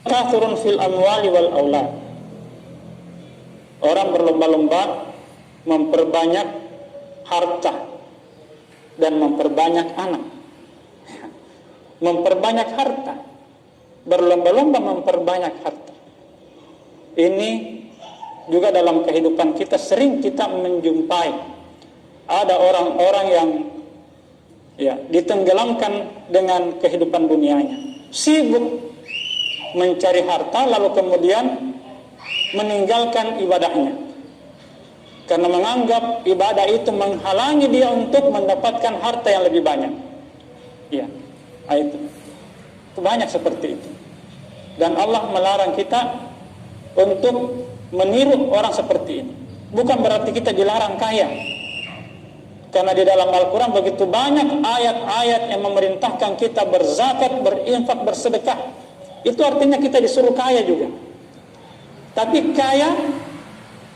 Kathurun fil amwali wal aulad. Orang berlomba-lomba memperbanyak harta dan memperbanyak anak. Memperbanyak harta, berlomba-lomba memperbanyak harta. Ini juga dalam kehidupan kita sering kita menjumpai ada orang-orang yang ditenggelamkan dengan kehidupan dunianya, sibuk mencari harta lalu kemudian meninggalkan ibadahnya karena menganggap ibadah itu menghalangi dia untuk mendapatkan harta yang lebih banyak. Itu banyak seperti itu, dan Allah melarang kita untuk meniru orang seperti ini. Bukan berarti kita dilarang kaya, karena di dalam Al-Quran begitu banyak ayat-ayat yang memerintahkan kita berzakat, berinfak, bersedekah. Itu artinya kita disuruh kaya juga. Tapi kaya,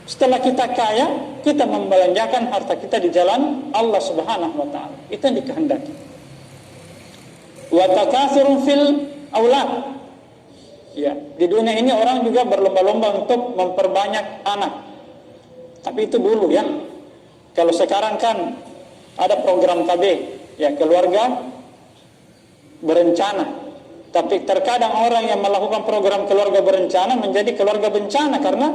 setelah kita kaya, kita membelanjakan harta kita di jalan Allah Subhanahu wa ta'ala. Itu yang dikehendaki. Wa takatsurun fil aulad. Di dunia ini orang juga berlomba-lomba untuk memperbanyak anak. Tapi itu dulu ya. Kalau sekarang kan ada program KB, keluarga berencana. Tapi terkadang orang yang melakukan program keluarga berencana menjadi keluarga bencana karena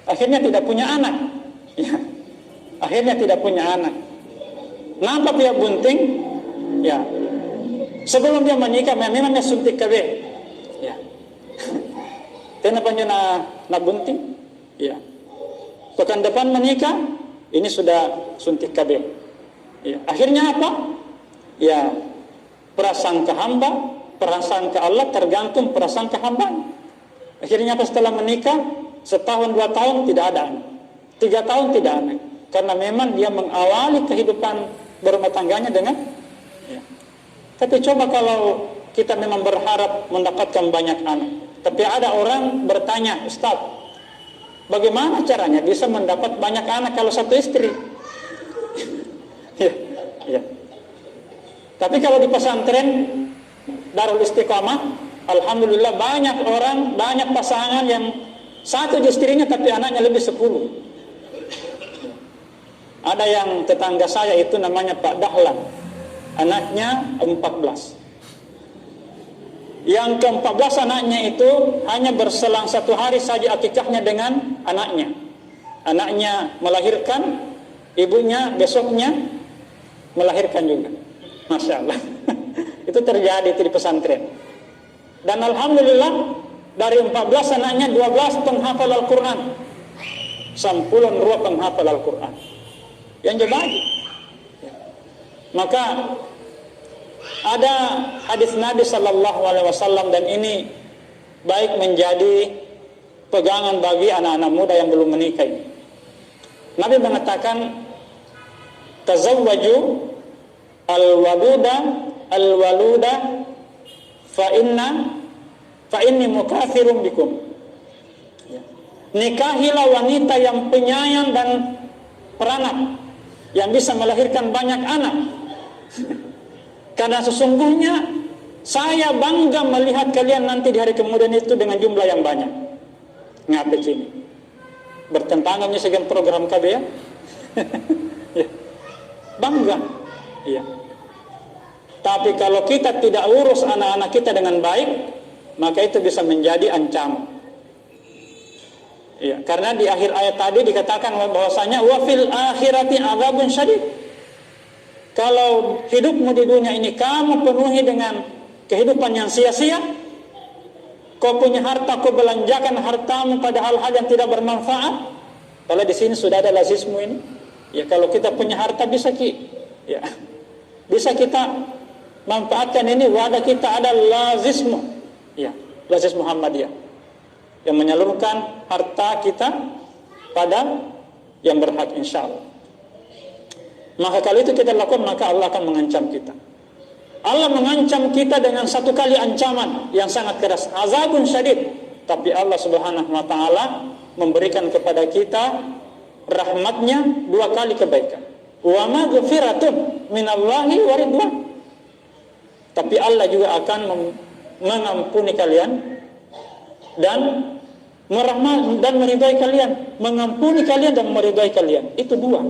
akhirnya tidak punya anak. Akhirnya tidak punya anak. Nampak dia bunting? Sebelum dia menikah memang dia suntik KB. Kenapa dia nak bunting? Pekan depan menikah, ini sudah suntik KB. Akhirnya apa? Prasangka hamba, prasangka Allah tergantung prasangka hamba. Akhirnya apa setelah menikah? Setahun 2 tahun tidak ada anak, 3 tahun tidak anak, karena memang dia mengawali kehidupan berumah tangganya dengan. Tapi coba kalau kita memang berharap mendapatkan banyak anak, tapi ada orang bertanya, Ustaz, bagaimana caranya bisa mendapat banyak anak kalau satu istri? Tapi kalau di pesantren Darul Istiqamah, alhamdulillah banyak orang, banyak pasangan yang satu istrinya tapi anaknya lebih 10. Ada yang tetangga saya itu namanya Pak Dahlan, anaknya 14. Yang ke-14 anaknya itu hanya berselang 1 hari saja akikahnya dengan anaknya. Anaknya melahirkan, ibunya besoknya melahirkan juga. Masya Allah. Itu terjadi itu di pesantren. Dan alhamdulillah dari 14 anaknya 12 penghafal Al-Quran. Sampulun ruah penghafal Al-Quran. Yang jadi. Maka ada hadis Nabi Sallallahu Alaihi Wasallam, dan ini baik menjadi pegangan bagi anak-anak muda yang belum menikah ini. Nabi mengatakan, tazawwaju al-waluda fa inni mukathirun bikum. Nikahilah wanita yang penyayang dan peranak, yang bisa melahirkan banyak anak. Karena sesungguhnya saya bangga melihat kalian nanti di hari kemudian itu dengan jumlah yang banyak. Ngapain sini? Bertentangan dengan program KB ya? Bangga. Tapi kalau kita tidak urus anak-anak kita dengan baik, maka itu bisa menjadi ancaman. Karena di akhir ayat tadi dikatakan bahwasanya wa fil akhirati adzabun syadid. Kalau hidupmu di dunia ini kamu penuhi dengan kehidupan yang sia-sia, kau punya harta, kau belanjakan hartamu pada hal-hal yang tidak bermanfaat. Kalau di sini sudah ada lazismu ini, kalau kita punya harta bisa kita manfaatkan ini. Wadah kita ada lazismu, lazis Muhammadiyah, yang menyalurkan harta kita pada yang berhak, insya Allah. Maka kalau itu kita lakukan, maka Allah akan mengancam kita. Allah mengancam kita dengan 1 kali ancaman yang sangat keras, azabun syadid. Tapi Allah Subhanahu wa ta'ala memberikan kepada kita rahmatnya 2 kali kebaikan. Wa maghfiratun minallahi wa ridwan. Tapi Allah juga akan mengampuni kalian dan merahmat dan meridai kalian, mengampuni kalian dan meridai kalian. Itu dua.